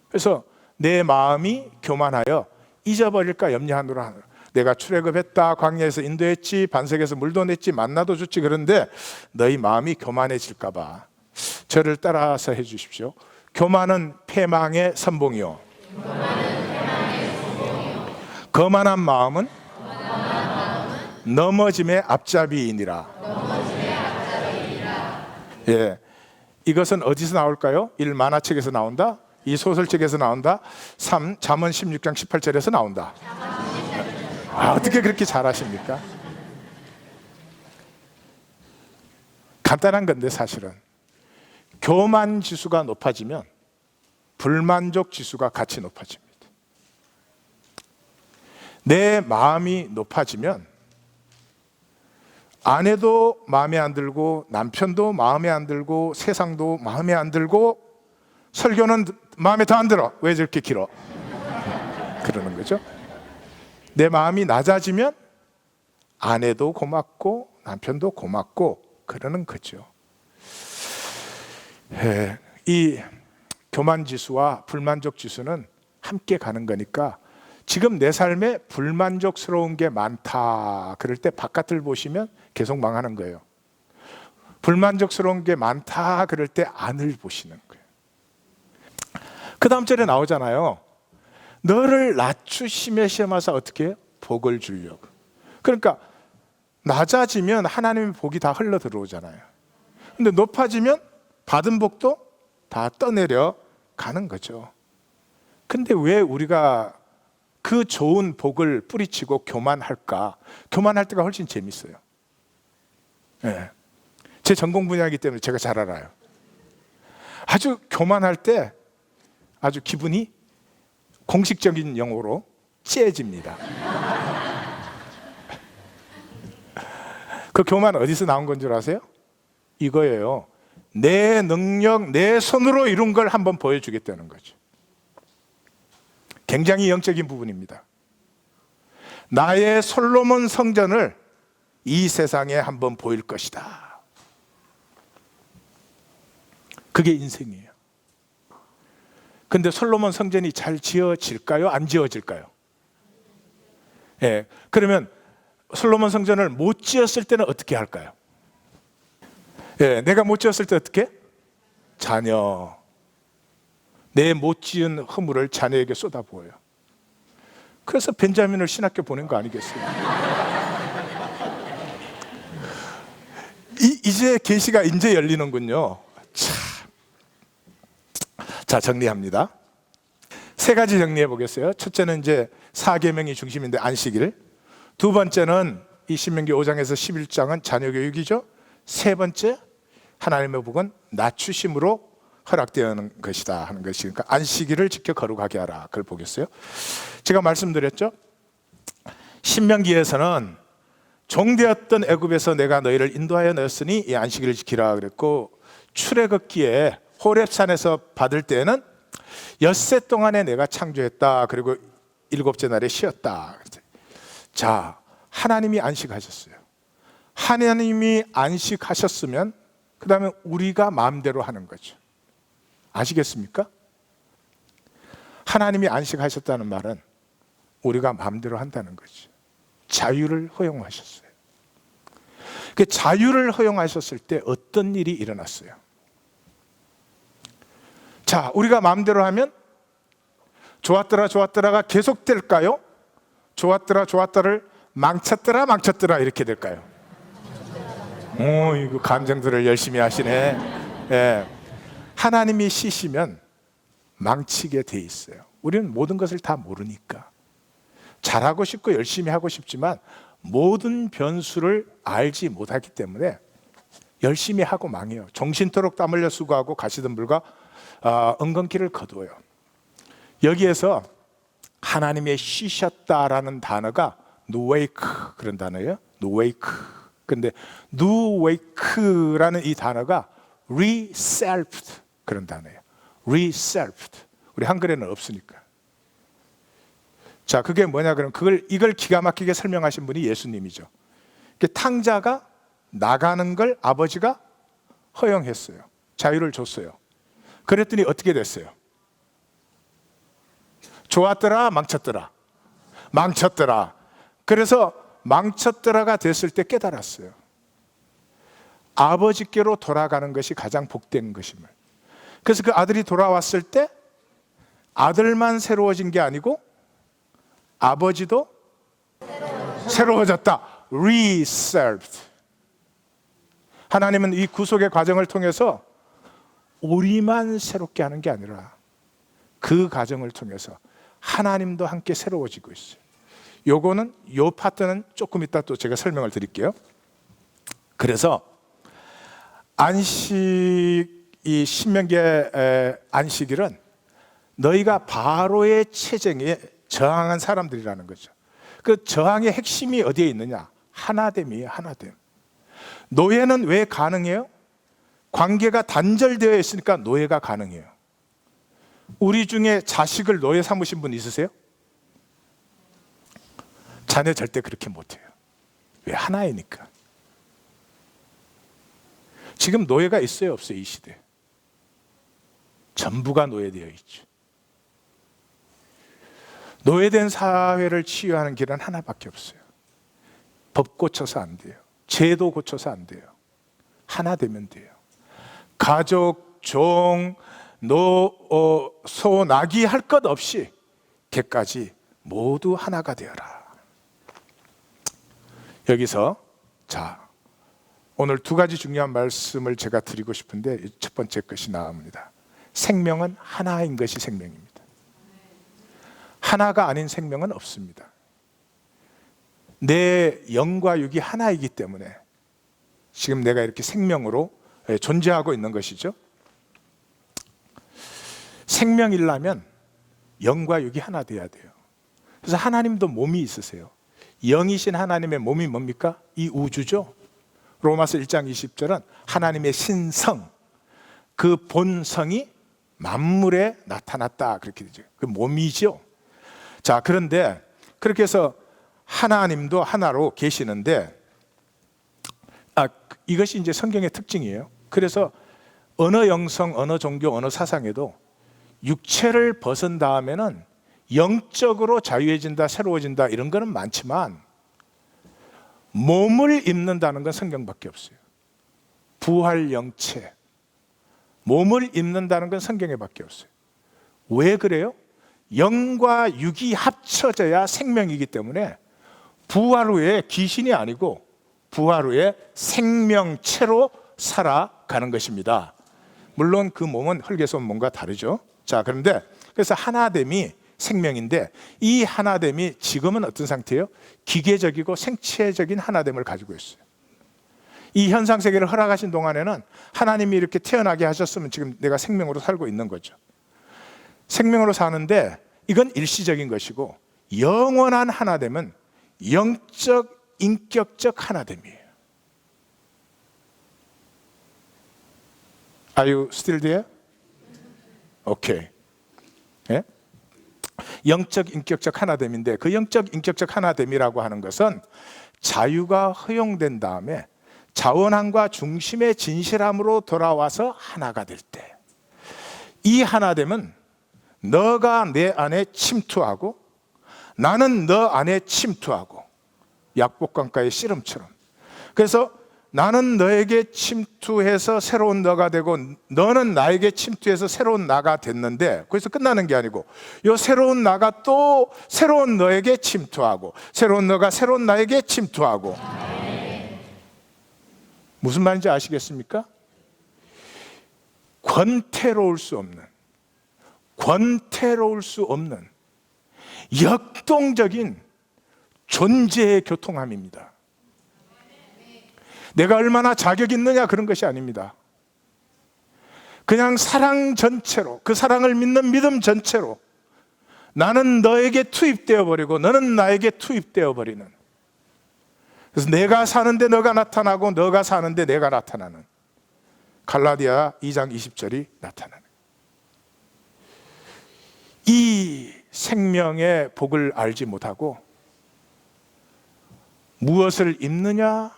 그래서 내 마음이 교만하여 잊어버릴까 염려하노라. 내가 출애굽했다, 광야에서 인도했지, 반석에서 물도 냈지, 만나도 줬지. 그런데 너희 마음이 교만해질까 봐 저를 따라서 해 주십시오. 교만은 패망의 선봉이요, 거만한 마음은 넘어짐의 앞잡이이니라. 예, 이것은 어디서 나올까요? 1 만화책에서 나온다? 이 소설책에서 나온다? 3 잠언 16장 18절에서 나온다. 어떻게 그렇게 잘하십니까? 간단한 건데 사실은 교만 지수가 높아지면 불만족 지수가 같이 높아집니다. 내 마음이 높아지면 아내도 마음에 안 들고 남편도 마음에 안 들고 세상도 마음에 안 들고 설교는 마음에 더 안 들어. 왜 저렇게 길어? 그러는 거죠. 내 마음이 낮아지면 아내도 고맙고 남편도 고맙고 그러는 거죠. 이 교만지수와 불만족지수는 함께 가는 거니까 지금 내 삶에 불만족스러운 게 많다 그럴 때 바깥을 보시면 계속 망하는 거예요. 불만족스러운 게 많다 그럴 때 안을 보시는 거예요. 그 다음 절에 나오잖아요. 너를 낮추심에 시험하사 어떻게 해요? 복을 주려고. 그러니까 낮아지면 하나님의 복이 다 흘러 들어오잖아요. 근데 높아지면 받은 복도 다 떠내려 가는 거죠. 근데 왜 우리가 그 좋은 복을 뿌리치고 교만할까? 교만할 때가 훨씬 재밌어요. 네. 제 전공 분야이기 때문에 제가 잘 알아요. 아주 교만할 때 아주 기분이 공식적인 용어로 째집니다. 그 교만 어디서 나온 건 줄 아세요? 이거예요. 내 능력, 내 손으로 이룬 걸 한번 보여주겠다는 거죠. 굉장히 영적인 부분입니다. 나의 솔로몬 성전을 이 세상에 한번 보일 것이다. 그게 인생이에요. 근데 솔로몬 성전이 잘 지어질까요? 안 지어질까요? 예. 그러면 솔로몬 성전을 못 지었을 때는 어떻게 할까요? 예, 내가 못 지었을 때 어떻게? 자녀. 내 못 지은 허물을 자녀에게 쏟아부어요. 그래서 벤자민을 신학교 보낸 거 아니겠어요? 이제 계시가 이제 열리는군요. 참. 자, 정리합니다. 세 가지 정리해 보겠어요. 첫째는 이제 4계명이 중심인데 안식일. 두 번째는 이 신명기 5장에서 11장은 자녀 교육이죠. 세 번째, 하나님의 복은 낮추심으로 허락되는 것이다 하는 것이니까 안식일을 지켜 거룩하게 하라. 그걸 보겠어요. 제가 말씀드렸죠. 신명기에서는 종되었던 애굽에서 내가 너희를 인도하여 넣었으니 이 안식일을 지키라 그랬고, 출애굽기에 호렙산에서 받을 때는 엿새 동안에 내가 창조했다. 그리고 일곱째 날에 쉬었다. 자, 하나님이 안식하셨어요. 하나님이 안식하셨으면 그 다음에 우리가 마음대로 하는 거죠. 아시겠습니까? 하나님이 안식하셨다는 말은 우리가 마음대로 한다는 거죠. 자유를 허용하셨어요. 그 자유를 허용하셨을 때 어떤 일이 일어났어요? 자, 우리가 마음대로 하면 좋았더라 좋았더라가 계속될까요? 좋았더라 좋았더라를 망쳤더라 망쳤더라 이렇게 될까요? 이거 감정들을 열심히 하시네. 예. 하나님이 시시면 망치게 돼 있어요. 우리는 모든 것을 다 모르니까. 잘하고 싶고 열심히 하고 싶지만 모든 변수를 알지 못하기 때문에 열심히 하고 망해요. 종신토록 땀 흘려 수고하고 가시던 불과 은근키를 거두어요. 여기에서 하나님의 쉬셨다라는 단어가 누웨이크 그런 단어예요. 누웨이크. 근데 누웨이크라는 이 단어가 reselfed 그런 단어예요. reselfed. 우리 한글에는 없으니까. 자, 그게 뭐냐 그러면 이걸 기가 막히게 설명하신 분이 예수님이죠. 탕자가 나가는 걸 아버지가 허용했어요. 자유를 줬어요. 그랬더니 어떻게 됐어요? 좋았더라, 망쳤더라? 망쳤더라. 그래서 망쳤더라가 됐을 때 깨달았어요. 아버지께로 돌아가는 것이 가장 복된 것임을. 그래서 그 아들이 돌아왔을 때 아들만 새로워진 게 아니고 아버지도 새로워졌다. reserved. 하나님은 이 구속의 과정을 통해서 우리만 새롭게 하는 게 아니라 그 과정을 통해서 하나님도 함께 새로워지고 있어요. 요거는 요 파트는 조금 이따 또 제가 설명을 드릴게요. 그래서 안식, 이 신명기의 안식일은 너희가 바로의 체제에 저항한 사람들이라는 거죠. 그 저항의 핵심이 어디에 있느냐? 하나됨이에요. 하나됨. 노예는 왜 가능해요? 관계가 단절되어 있으니까 노예가 가능해요. 우리 중에 자식을 노예 삼으신 분 있으세요? 자녀 절대 그렇게 못해요. 왜? 하나이니까. 지금 노예가 있어요? 없어요? 이 시대 전부가 노예되어 있죠. 노예된 사회를 치유하는 길은 하나밖에 없어요. 법 고쳐서 안 돼요. 제도 고쳐서 안 돼요. 하나 되면 돼요. 가족, 종, 소, 나귀 할 것 없이 개까지 모두 하나가 되어라. 여기서 자, 오늘 두 가지 중요한 말씀을 제가 드리고 싶은데 첫 번째 것이 나옵니다. 생명은 하나인 것이 생명입니다. 하나가 아닌 생명은 없습니다. 내 영과 육이 하나이기 때문에 지금 내가 이렇게 생명으로 존재하고 있는 것이죠. 생명이려면 영과 육이 하나 돼야 돼요. 그래서 하나님도 몸이 있으세요. 영이신 하나님의 몸이 뭡니까? 이 우주죠. 로마서 1장 20절은 하나님의 신성, 그 본성이 만물에 나타났다 그렇게 되죠. 그 몸이죠. 자, 그런데 그렇게 해서 하나님도 하나로 계시는데 이것이 이제 성경의 특징이에요. 그래서 어느 영성, 어느 종교, 어느 사상에도 육체를 벗은 다음에는 영적으로 자유해진다, 새로워진다 이런 거는 많지만 몸을 입는다는 건 성경밖에 없어요. 부활 영체, 몸을 입는다는 건 성경에밖에 없어요. 왜 그래요? 영과 육이 합쳐져야 생명이기 때문에 부활 후에 귀신이 아니고 부활 후에 생명체로 살아가는 것입니다. 물론 그 몸은 흙에서 온 몸과 다르죠. 자, 그런데 그래서 하나됨이 생명인데 이 하나됨이 지금은 어떤 상태예요? 기계적이고 생체적인 하나됨을 가지고 있어요. 이 현상 세계를 허락하신 동안에는 하나님이 이렇게 태어나게 하셨으면 지금 내가 생명으로 살고 있는 거죠. 생명으로 사는데 이건 일시적인 것이고 영원한 하나됨은 영적, 인격적 하나됨이에요. Are you still there? 오케이. 예? 영적, 인격적 하나됨인데 그 영적, 인격적 하나됨이라고 하는 것은 자유가 허용된 다음에 자원함과 중심의 진실함으로 돌아와서 하나가 될 때 이 하나됨은 너가 내 안에 침투하고 나는 너 안에 침투하고 약복강가의 씨름처럼 그래서 나는 너에게 침투해서 새로운 너가 되고 너는 나에게 침투해서 새로운 나가 됐는데 그래서 끝나는 게 아니고 이 새로운 나가 또 새로운 너에게 침투하고 새로운 너가 새로운 나에게 침투하고 무슨 말인지 아시겠습니까? 권태로울 수 없는 역동적인 존재의 교통함입니다. 내가 얼마나 자격 있느냐 그런 것이 아닙니다. 그냥 사랑 전체로, 그 사랑을 믿는 믿음 전체로 나는 너에게 투입되어 버리고 너는 나에게 투입되어 버리는, 그래서 내가 사는데 너가 나타나고 너가 사는데 내가 나타나는, 갈라디아 2장 20절이 나타나는 이 생명의 복을 알지 못하고 무엇을 입느냐,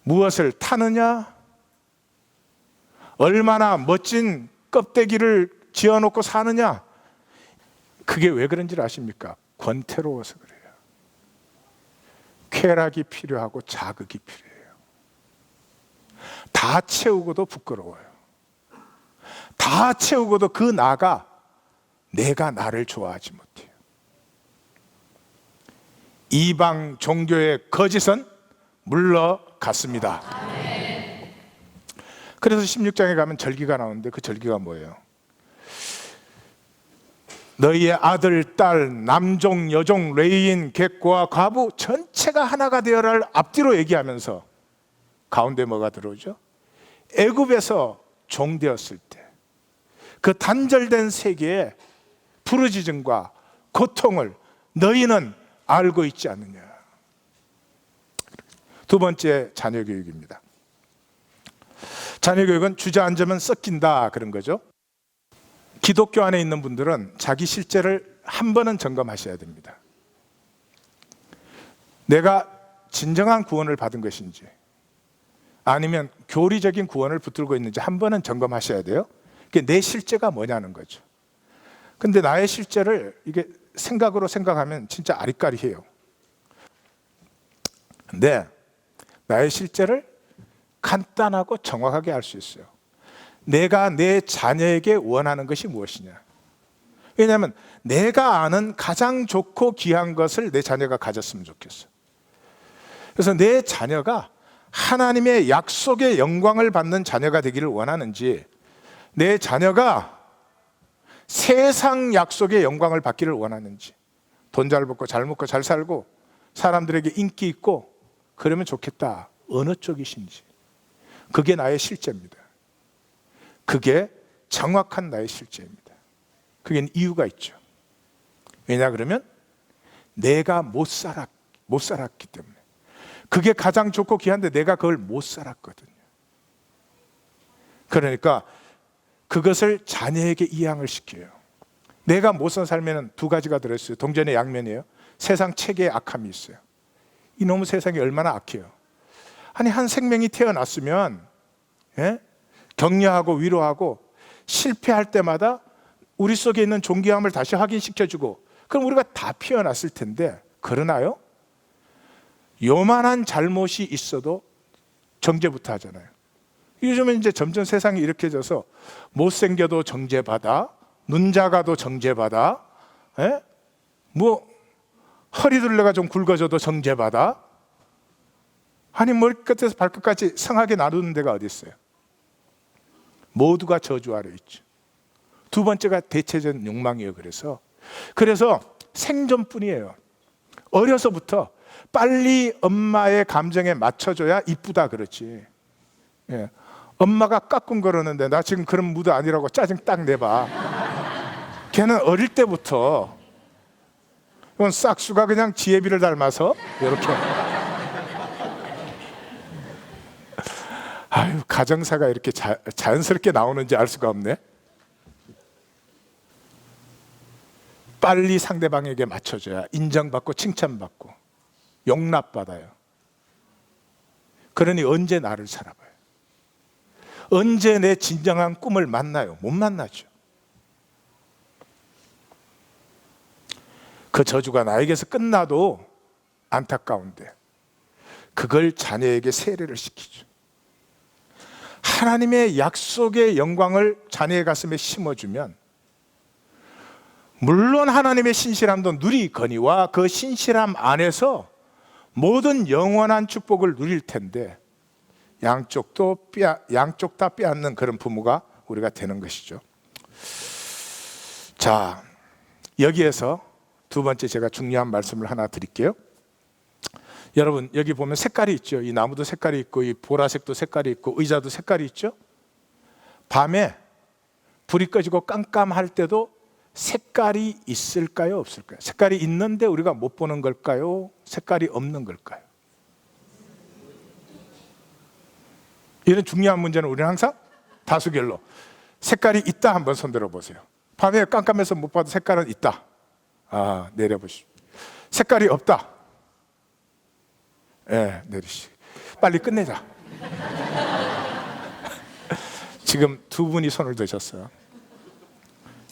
무엇을 타느냐, 얼마나 멋진 껍데기를 지어놓고 사느냐, 그게 왜 그런지 아십니까? 권태로워서 그래요. 쾌락이 필요하고 자극이 필요해요. 다 채우고도 부끄러워요. 다 채우고도 그 나가 내가 나를 좋아하지 못해요. 이방 종교의 거짓은 물러갔습니다. 그래서 16장에 가면 절기가 나오는데 그 절기가 뭐예요? 너희의 아들, 딸, 남종, 여종, 레이인, 객과 과부 전체가 하나가 되어라를 앞뒤로 얘기하면서 가운데 뭐가 들어오죠? 애굽에서 종되었을 때 그 단절된 세계의 부르짖음과 고통을 너희는 알고 있지 않느냐. 두 번째, 자녀 교육입니다. 자녀 교육은 주저앉으면 썩긴다 그런 거죠. 기독교 안에 있는 분들은 자기 실제를 한 번은 점검하셔야 됩니다. 내가 진정한 구원을 받은 것인지 아니면 교리적인 구원을 붙들고 있는지 한 번은 점검하셔야 돼요. 그게 내 실제가 뭐냐는 거죠. 근데 나의 실제를 이게 생각으로 생각하면 진짜 아리까리해요. 근데 나의 실제를 간단하고 정확하게 알 수 있어요. 내가 내 자녀에게 원하는 것이 무엇이냐. 왜냐하면 내가 아는 가장 좋고 귀한 것을 내 자녀가 가졌으면 좋겠어. 그래서 내 자녀가 하나님의 약속의 영광을 받는 자녀가 되기를 원하는지, 내 자녀가 세상 약속의 영광을 받기를 원하는지, 돈 잘 벌고 잘 먹고 잘 살고 사람들에게 인기 있고 그러면 좋겠다, 어느 쪽이신지, 그게 나의 실제입니다. 그게 정확한 나의 실제입니다. 그게 이유가 있죠. 왜냐 그러면 내가 못 살았기 때문에. 그게 가장 좋고 귀한데 내가 그걸 못 살았거든요. 그러니까 그것을 자녀에게 이양을 시켜요. 내가 못 산 삶에는 두 가지가 들어있어요. 동전의 양면이에요. 세상 체계의 악함이 있어요. 이놈의 세상이 얼마나 악해요. 아니 한 생명이 태어났으면 격려하고 위로하고 실패할 때마다 우리 속에 있는 존귀함을 다시 확인시켜주고, 그럼 우리가 다 피어났을 텐데 그러나요? 요만한 잘못이 있어도 정죄부터 하잖아요. 요즘은 이제 점점 세상이 이렇게 져서 못생겨도 정죄받아, 눈 작아도 정죄받아, 뭐 허리둘레가 좀 굵어져도 정죄받아. 아니 머리끝에서 발끝까지 성하게 나누는 데가 어디 있어요? 모두가 저주 아래 있죠. 두 번째가 대체적인 욕망이에요. 그래서 생존뿐이에요. 어려서부터 빨리 엄마의 감정에 맞춰줘야 이쁘다 그렇지. 엄마가 까꿍거리는데 나 지금 그런 무드 아니라고 짜증 딱 내봐. 걔는 어릴 때부터 이건 싹수가 그냥 지혜비를 닮아서 이렇게. 아유, 가정사가 이렇게 자연스럽게 나오는지 알 수가 없네. 빨리 상대방에게 맞춰줘야 인정받고 칭찬받고 용납받아요. 그러니 언제 나를 살아봐요? 언제 내 진정한 꿈을 만나요? 못 만나죠. 그 저주가 나에게서 끝나도 안타까운데 그걸 자녀에게 세례를 시키죠. 하나님의 약속의 영광을 자녀의 가슴에 심어주면 물론 하나님의 신실함도 누리거니와 그 신실함 안에서 모든 영원한 축복을 누릴 텐데 양쪽 다 빼앗는 그런 부모가 우리가 되는 것이죠. 자, 여기에서 두 번째 제가 중요한 말씀을 하나 드릴게요. 여러분, 여기 보면 색깔이 있죠. 이 나무도 색깔이 있고, 이 보라색도 색깔이 있고, 의자도 색깔이 있죠. 밤에 불이 꺼지고 깜깜할 때도 색깔이 있을까요, 없을까요? 색깔이 있는데 우리가 못 보는 걸까요? 색깔이 없는 걸까요? 이런 중요한 문제는 우리는 항상 다수결로 색깔이 있다 한번 손들어 보세요. 밤에 깜깜해서 못 봐도 색깔은 있다. 내려보시죠. 색깔이 없다. 내리시고 빨리 끝내자. 지금 두 분이 손을 드셨어요.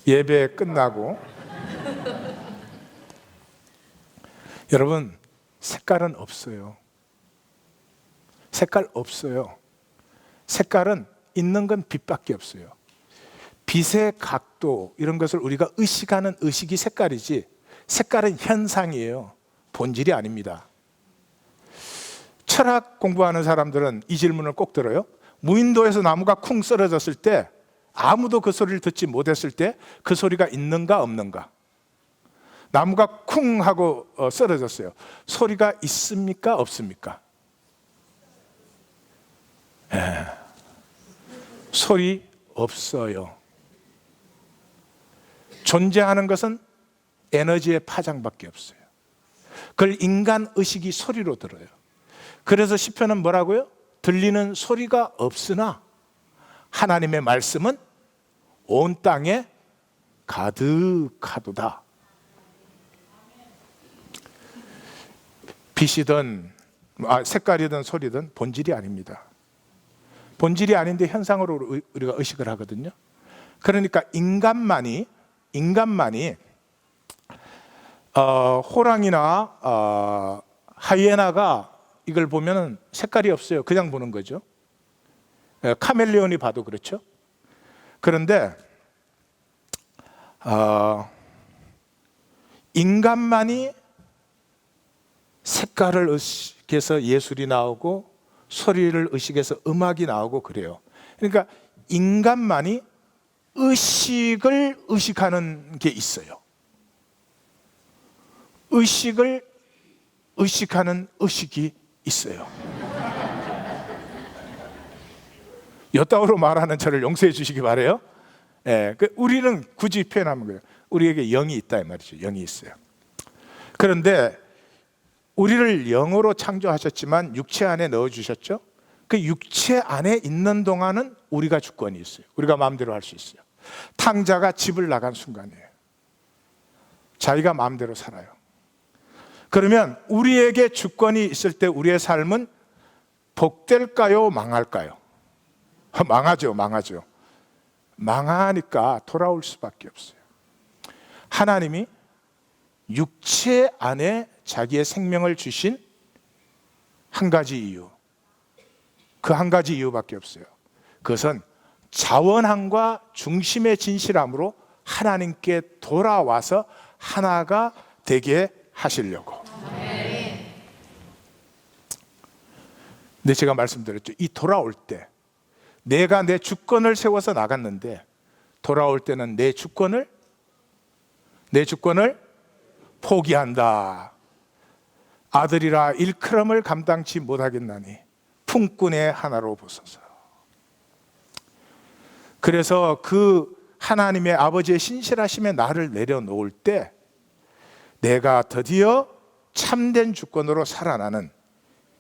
예배 끝나고. 여러분, 색깔은 없어요. 색깔 없어요. 색깔은 있는 건 빛밖에 없어요. 빛의 각도 이런 것을 우리가 의식하는 의식이 색깔이지, 색깔은 현상이에요. 본질이 아닙니다. 철학 공부하는 사람들은 이 질문을 꼭 들어요. 무인도에서 나무가 쿵 쓰러졌을 때, 아무도 그 소리를 듣지 못했을 때 그 소리가 있는가 없는가? 나무가 쿵 하고 쓰러졌어요. 소리가 있습니까 없습니까? 소리 없어요. 존재하는 것은 에너지의 파장밖에 없어요. 그걸 인간 의식이 소리로 들어요. 그래서 시편은 뭐라고요? 들리는 소리가 없으나 하나님의 말씀은 온 땅에 가득하도다. 빛이든 색깔이든 소리든 본질이 아닙니다. 본질이 아닌데 현상으로 우리가 의식을 하거든요. 그러니까 인간만이 호랑이나 하이에나가 이걸 보면 색깔이 없어요. 그냥 보는 거죠. 카멜레온이 봐도 그렇죠. 그런데 인간만이 색깔을 의식해서 예술이 나오고 소리를 의식해서 음악이 나오고 그래요. 그러니까 인간만이 의식을 의식하는 게 있어요. 의식을 의식하는 의식이 있어요. 여따오로 말하는 저를 용서해 주시기 바라요. 우리는 굳이 표현하면 그래요. 우리에게 영이 있다 이 말이죠. 영이 있어요. 그런데 우리를 영으로 창조하셨지만 육체 안에 넣어주셨죠. 그 육체 안에 있는 동안은 우리가 주권이 있어요. 우리가 마음대로 할 수 있어요. 탕자가 집을 나간 순간이에요. 자기가 마음대로 살아요. 그러면 우리에게 주권이 있을 때 우리의 삶은 복될까요? 망할까요? 망하죠. 망하니까 돌아올 수밖에 없어요. 하나님이 육체 안에 자기의 생명을 주신 한 가지 이유, 그 한 가지 이유밖에 없어요. 그것은 자원함과 중심의 진실함으로 하나님께 돌아와서 하나가 되게 하시려고. 근데 제가 말씀드렸죠. 이 돌아올 때 내가 내 주권을 세워서 나갔는데 돌아올 때는 내 주권을 포기한다. 아들이라 일컬음을 감당치 못하겠나니 품꾼의 하나로 보소서. 그래서 그 하나님의 아버지의 신실하심에 나를 내려놓을 때 내가 드디어 참된 주권으로 살아나는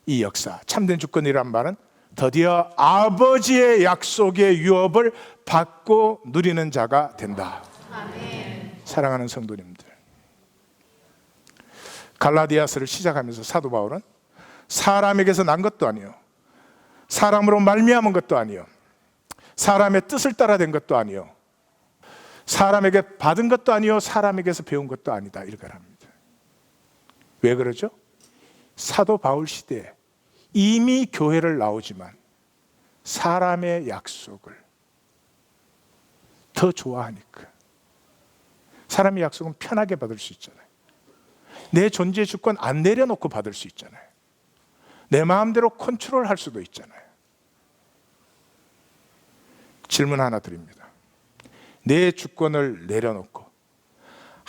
이 역사. 참된 주권이란 말은 드디어 아버지의 약속의 유업을 받고 누리는 자가 된다. 아멘. 사랑하는 성도님들, 갈라디아서를 시작하면서 사도 바울은 사람에게서 난 것도 아니요, 사람으로 말미암은 것도 아니요, 사람의 뜻을 따라 된 것도 아니요, 사람에게 받은 것도 아니요, 사람에게서 배운 것도 아니다, 이렇게 합니다. 왜 그러죠? 사도 바울 시대에 이미 교회를 나오지만 사람의 약속을 더 좋아하니까. 사람의 약속은 편하게 받을 수 있잖아요. 내 존재 주권 안 내려놓고 받을 수 있잖아요. 내 마음대로 컨트롤할 수도 있잖아요. 질문 하나 드립니다. 내 주권을 내려놓고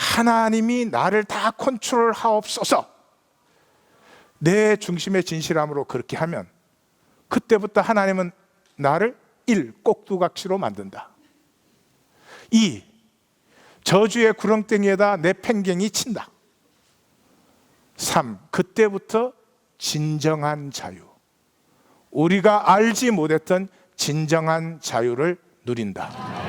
하나님이 나를 다 컨트롤하옵소서, 내 중심의 진실함으로 그렇게 하면 그때부터 하나님은 나를 1. 꼭두각시로 만든다. 2. 저주의 구렁텅이에다 내 팽경이 친다. 3. 그때부터 진정한 자유, 우리가 알지 못했던 진정한 자유를 누린다.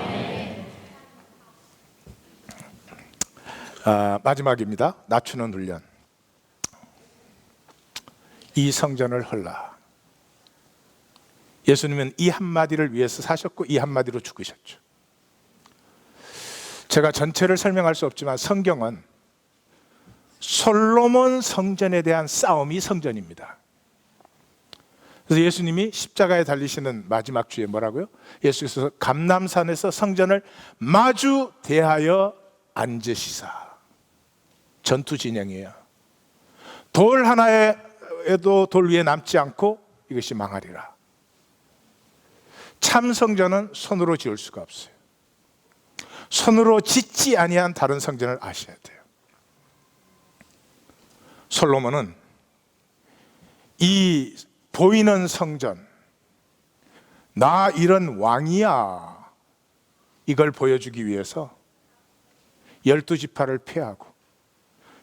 마지막입니다. 낮추는 훈련. 이 성전을 헐라. 예수님은 이 한마디를 위해서 사셨고 이 한마디로 죽으셨죠. 제가 전체를 설명할 수 없지만 성경은 솔로몬 성전에 대한 싸움이 성전입니다. 그래서 예수님이 십자가에 달리시는 마지막 주에 뭐라고요? 예수께서 감람산에서 성전을 마주 대하여 앉으시사. 전투 진영이에요. 돌 하나에도 돌 위에 남지 않고 이것이 망하리라. 참 성전은 손으로 지을 수가 없어요. 손으로 짓지 아니한 다른 성전을 아셔야 돼요. 솔로몬은 이 보이는 성전, 나 이런 왕이야, 이걸 보여주기 위해서 12지파를 폐하고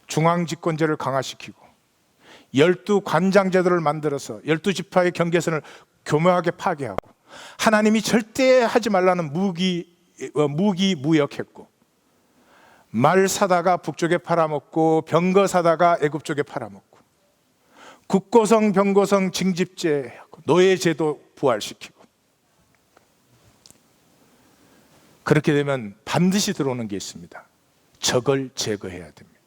중앙집권제를 강화시키고 12관장제도를 만들어서 12지파의 경계선을 교묘하게 파괴하고 하나님이 절대 하지 말라는 무역했고, 말 사다가 북쪽에 팔아먹고 병거 사다가 애굽 쪽에 팔아먹고, 국고성 병고성 징집제, 노예제도 부활시키고, 그렇게 되면 반드시 들어오는 게 있습니다. 적을 제거해야 됩니다.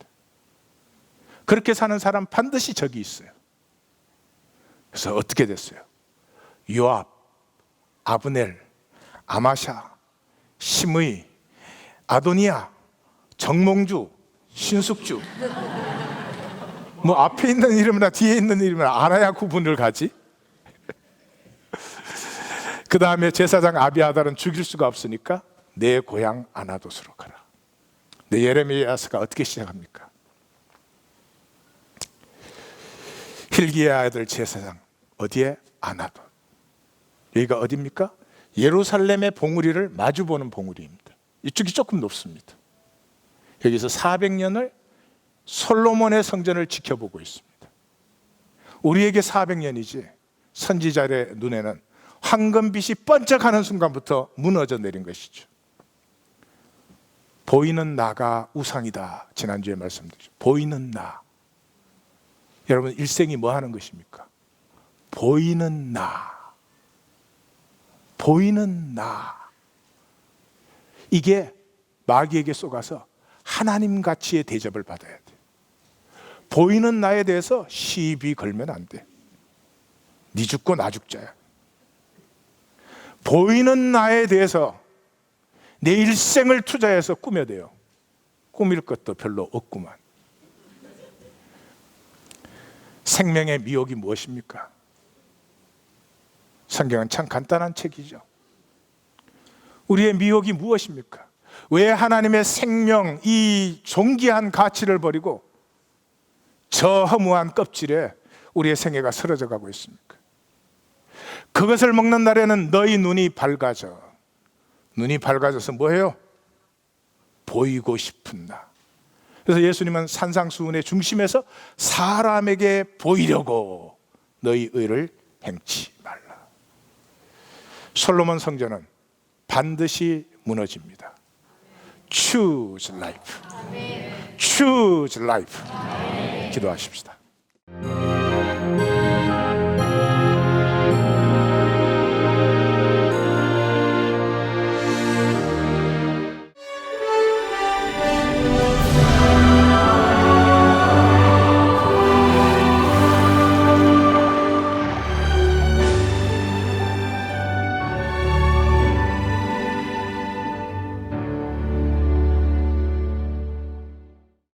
그렇게 사는 사람 반드시 적이 있어요. 그래서 어떻게 됐어요? 요압, 아브넬, 아마샤, 심의, 아도니아, 정몽주, 신숙주, 뭐 앞에 있는 이름이나 뒤에 있는 이름을 알아야 구분을 가지. 그 다음에 제사장 아비아달은 죽일 수가 없으니까 내 고향 아나돗으로 가라. 내 예레미야서가 어떻게 시작합니까? hil기야 아들 제사장, 어디에? 아나돗. 여기가 어디입니까? 예루살렘의 봉우리를 마주보는 봉우리입니다. 이쪽이 조금 높습니다. 여기서 400년을 솔로몬의 성전을 지켜보고 있습니다. 우리에게 400년이지 선지자의 눈에는 황금빛이 번쩍하는 순간부터 무너져 내린 것이죠. 보이는 나가 우상이다, 지난주에 말씀드렸죠. 보이는 나. 여러분, 일생이 뭐 하는 것입니까? 보이는 나. 보이는 나. 이게 마귀에게 쏘가서 하나님 가치의 대접을 받아야 돼. 보이는 나에 대해서 시비 걸면 안 돼. 네 죽고 나 죽자야. 보이는 나에 대해서 내 일생을 투자해서 꾸며대요. 꾸밀 것도 별로 없구만. 생명의 미혹이 무엇입니까? 성경은 참 간단한 책이죠. 우리의 미혹이 무엇입니까? 왜 하나님의 생명, 이 존귀한 가치를 버리고 저 허무한 껍질에 우리의 생애가 쓰러져 가고 있습니까? 그것을 먹는 날에는 너희 눈이 밝아져. 눈이 밝아져서 뭐예요? 보이고 싶은 나. 그래서 예수님은 산상수훈의 중심에서 사람에게 보이려고 너희 의를 행치 말라. 솔로몬 성전은 반드시 무너집니다. Choose life. Choose life. 기도하십시다.